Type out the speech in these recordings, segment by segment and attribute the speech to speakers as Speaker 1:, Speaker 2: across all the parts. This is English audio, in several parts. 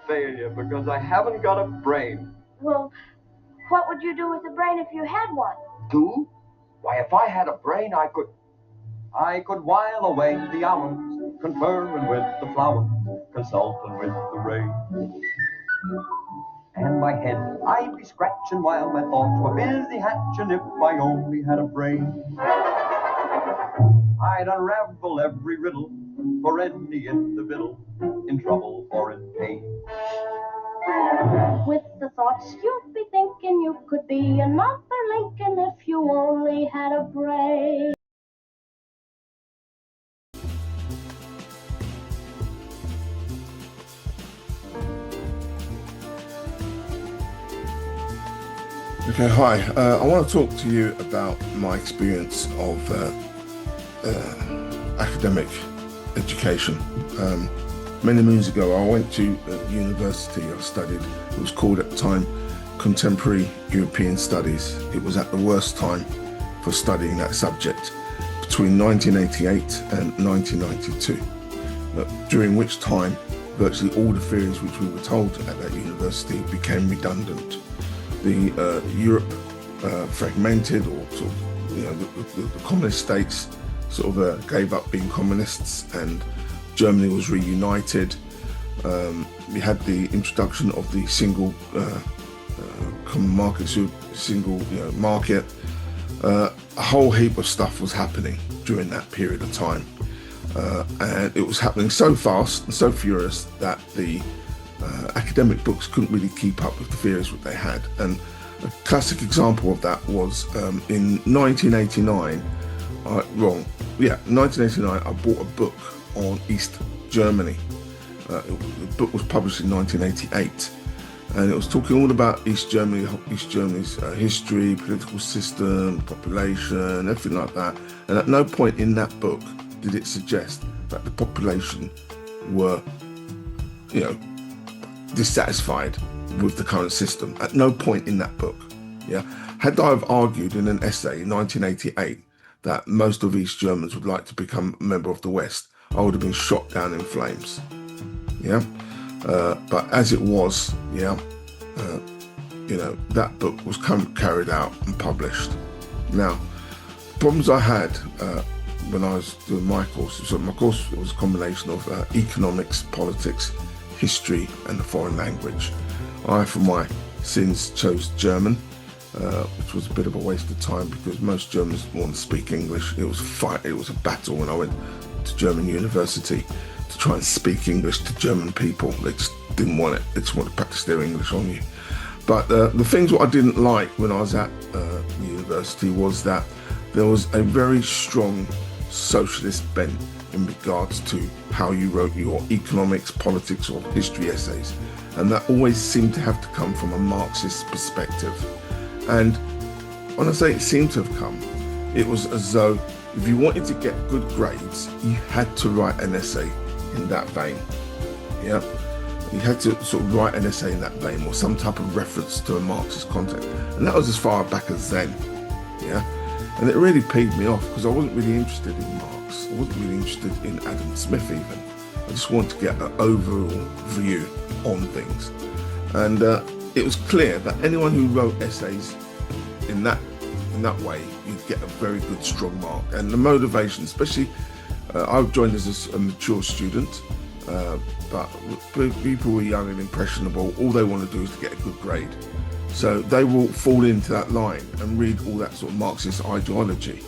Speaker 1: failure because I haven't got a brain.
Speaker 2: Well, what would you do with a brain if you had one?
Speaker 1: Do? Why, if I had a brain, I could while away the hours, conferring with the flowers, consulting with the rain. And my head I'd be scratching while my thoughts were busy hatching if I only had a brain. I'd unravel every riddle for any individual in trouble or in pain.
Speaker 2: With the thoughts you'd be thinking, you could be another Lincoln if you only had a brain.
Speaker 3: Okay, hi. I want to talk to you about my experience of academic education. Many moons ago, I went to university. I studied, it was called at the time Contemporary European Studies. It was at the worst time for studying that subject, between 1988 and 1992, during which time virtually all the theories which we were told at that university became redundant. The Europe fragmented, or sort of, the communist states sort of gave up being communists, and Germany was reunited. We had the introduction of the single common market, single market. A whole heap of stuff was happening during that period of time, and it was happening so fast and so furious that the academic books couldn't really keep up with the theories that they had. And a classic example of that was in 1989, 1989, I bought a book on East Germany. The book was published in 1988, and it was talking all about East Germany's history, political system, population, everything like that. And at no point in that book did it suggest that the population were, dissatisfied with the current system. At no point in that book. Had I have argued in an essay in 1988 that most of East Germans would like to become a member of the West, I would have been shot down in flames. But as it was, that book was carried out and published. Now, problems I had when I was doing my course. So my course was a combination of economics, politics, history, and a foreign language. I, for my sins, chose German, which was a bit of a waste of time because most Germans want to speak English. It was a fight. It was a battle when I went to German university to try and speak English to German people. They just didn't want it. They just wanted to practice their English on you. But the things what I didn't like when I was at university was that there was a very strong socialist bent in regards to how you wrote your economics, politics, or history essays. And that always seemed to have to come from a Marxist perspective. And when I say it seemed to have come, it was as though if you wanted to get good grades, you had to write an essay in that vein. You had to sort of write an essay in that vein or some type of reference to a Marxist context. And that was as far back as then. And it really peeved me off because I wasn't really interested in Marx. I wasn't really interested in Adam Smith even. I just wanted to get an overall view on things. And it was clear that anyone who wrote essays in that way, you'd get a very good, strong mark. And the motivation, especially, I've joined as a mature student, but people who are young and impressionable, all they want to do is to get a good grade. So they will fall into that line and read all that sort of Marxist ideology.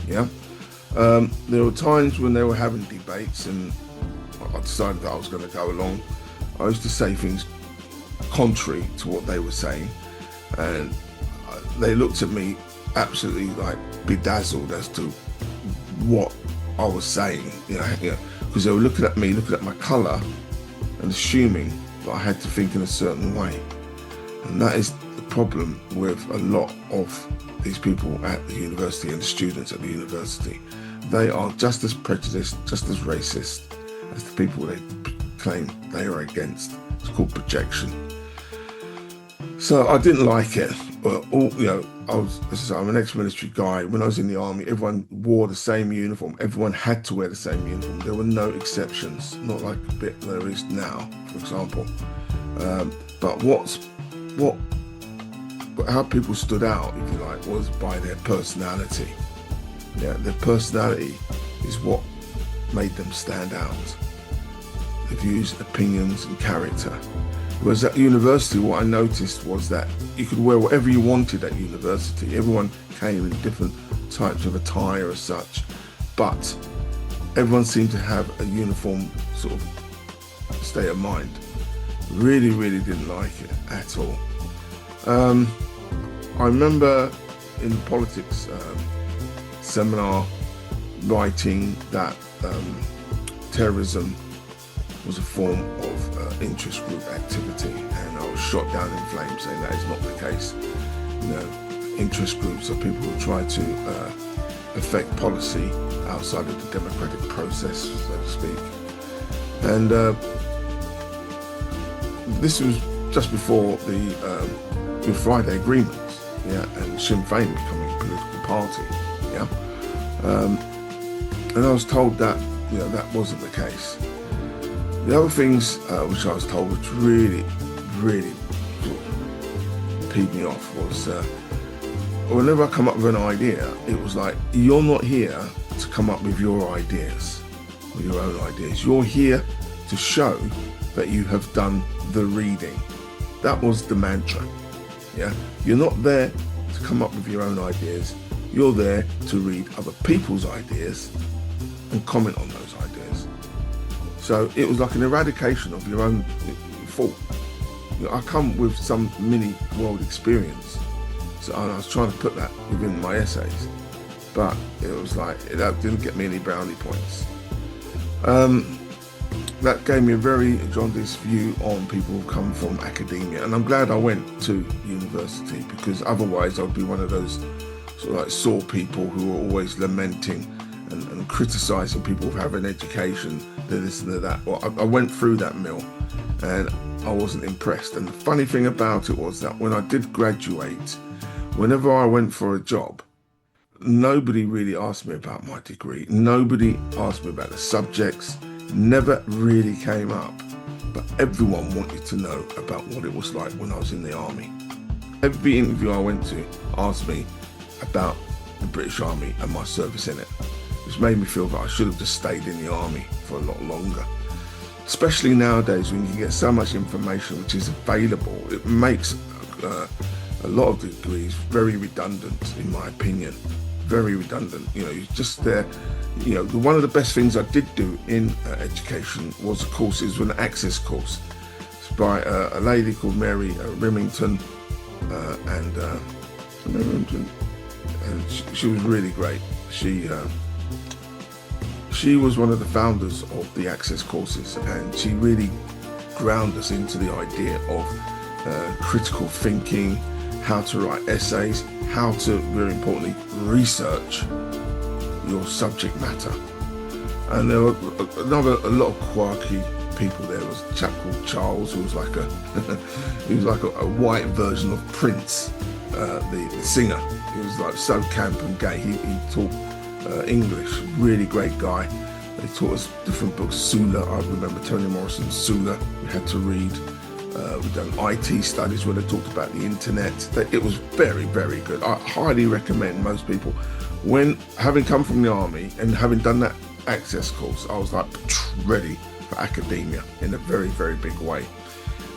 Speaker 3: There were times when they were having debates and I decided that I was going to go along. I used to say things contrary to what they were saying, and they looked at me absolutely like bedazzled as to what I was saying, because they were looking at me, looking at my colour, and assuming that I had to think in a certain way. And that is the problem with a lot of these people at the university and the students at the university. They are just as prejudiced, just as racist as the people they claim they are against. It's called projection. So I didn't like it. I'm an ex-military guy. When I was in the army, everyone wore the same uniform. Everyone had to wear the same uniform. There were no exceptions, not like a bit there is now, for example. But how people stood out, if you like, was by their personality. Yeah, their personality is what made them stand out. Their views, opinions, and character. Whereas at university, what I noticed was that you could wear whatever you wanted at university. Everyone came in different types of attire as such, but everyone seemed to have a uniform sort of state of mind. Really, really didn't like it at all. I remember in the politics seminar writing that terrorism was a form of interest group activity, and I was shot down in flames saying that is not the case. You know, interest groups are people who try to affect policy outside of the democratic process, so to speak. And this was just before the Good Friday agreements, yeah, and Sinn Féin becoming a political party, yeah. And I was told that, you know, that wasn't the case. The other things which I was told, which really, really peeved me off, was whenever I come up with an idea, it was like, you're not here to come up with your ideas, or your own ideas. You're here to show that you have done the reading. That was the mantra. Yeah, you're not there to come up with your own ideas. You're there to read other people's ideas and comment on those ideas. So it was like an eradication of your own thought. You know, I come with some mini world experience, so I was trying to put that within my essays, but it was like, that didn't get me any brownie points. That gave me a very jaundiced view on people who come from academia, and I'm glad I went to university, because otherwise I'd be one of those sort of like sore people who are always lamenting and criticising people who have an education, this and that. Well, I went through that mill and I wasn't impressed. And the funny thing about it was that when I did graduate, whenever I went for a job, nobody really asked me about my degree. Nobody asked me about the subjects. Never really came up, but everyone wanted to know about what it was like when I was in the army. Every interview I went to asked me about the British Army and my service in it, which made me feel that I should have just stayed in the army for a lot longer. Especially nowadays, when you can get so much information which is available, it makes a lot of degrees very redundant, in my opinion. Very redundant. You know, you're just there. You know, one of the best things I did do in education was a course. It was an access course. It's by a lady called Mary Remington, and she was really great. She was one of the founders of the access courses, and she really ground us into the idea of critical thinking, how to write essays, how to, very importantly, research your subject matter. And there were a lot of quirky people. There was a chap called Charles, who was like a a white version of Prince, the singer. He was like so camp and gay. He taught English. Really great guy. They taught us different books. Sula, I remember Toni Morrison's Sula. We had to read. We've done IT studies where they talked about the internet. It was very, very good. I highly recommend most people. When, having come from the army and having done that access course, I was like ready for academia in a very, very big way.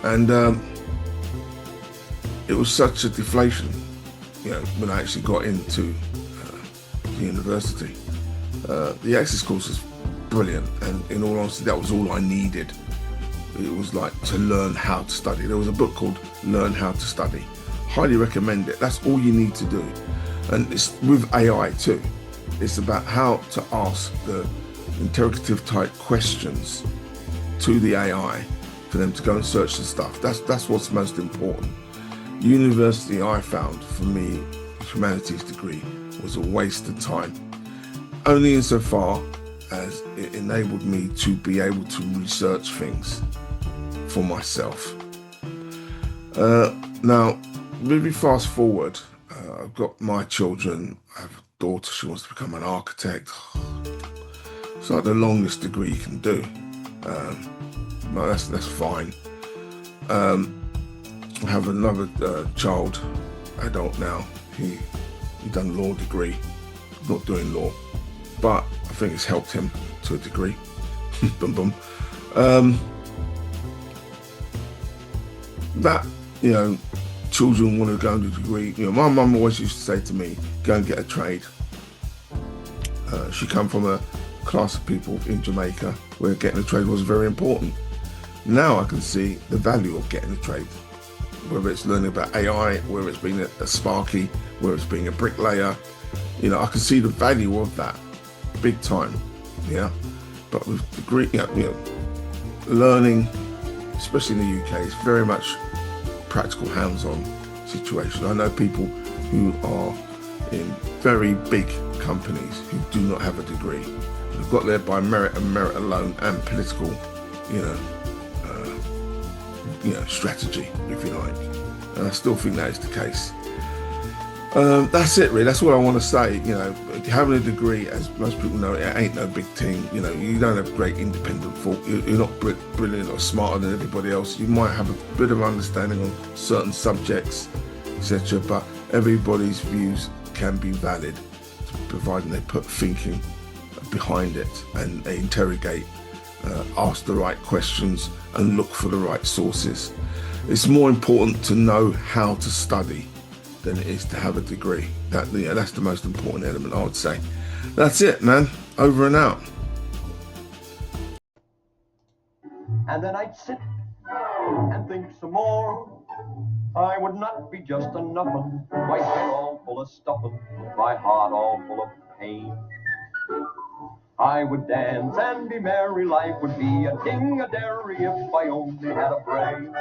Speaker 3: And it was such a deflation, you know, when I actually got into the university. The access course was brilliant, and in all honesty, that was all I needed. It was like to learn how to study. There was a book called Learn How to Study. Highly recommend it. That's all you need to do. And it's with AI too. It's about how to ask the interrogative type questions to the AI for them to go and search the stuff. That's what's most important. University, I found, for me, humanities degree was a waste of time. Only insofar as it enabled me to be able to research things for myself. Now, maybe fast forward, I've got my children. I have a daughter. She wants to become an architect. It's like the longest degree you can do. No, that's fine. I have another child, adult now. He done law degree, not doing law, but I think it's helped him to a degree. Boom, boom. That, you know, children want to go and do a degree. You know, my mum always used to say to me, go and get a trade. She come from a class of people in Jamaica where getting a trade was very important. Now I can see the value of getting a trade, whether it's learning about AI, whether it's being a Sparky, whether it's being a bricklayer. You know, I can see the value of that big time. Yeah, but with degree, you know, learning, especially in the UK, is very much practical, hands-on situation. I know people who are in very big companies who do not have a degree. They've got there by merit and merit alone, and political, you know, strategy, if you like. And I still think that is the case. That's it, really. That's all I want to say. You know, having a degree, as most people know, it ain't no big thing. You know, you don't have great independent thought. You're not brilliant or smarter than everybody else. You might have a bit of understanding on certain subjects, etc. But everybody's views can be valid, providing they put thinking behind it and they interrogate, ask the right questions and look for the right sources. It's more important to know how to study than it is to have a degree. That's the most important element, I would say. That's it, man. Over and out.
Speaker 1: And then I'd sit and think some more. I would not be just a nuffin', my head all full of stuffin', my heart all full of pain. I would dance and be merry, life would be a ding-a-dairy if I only had a brain.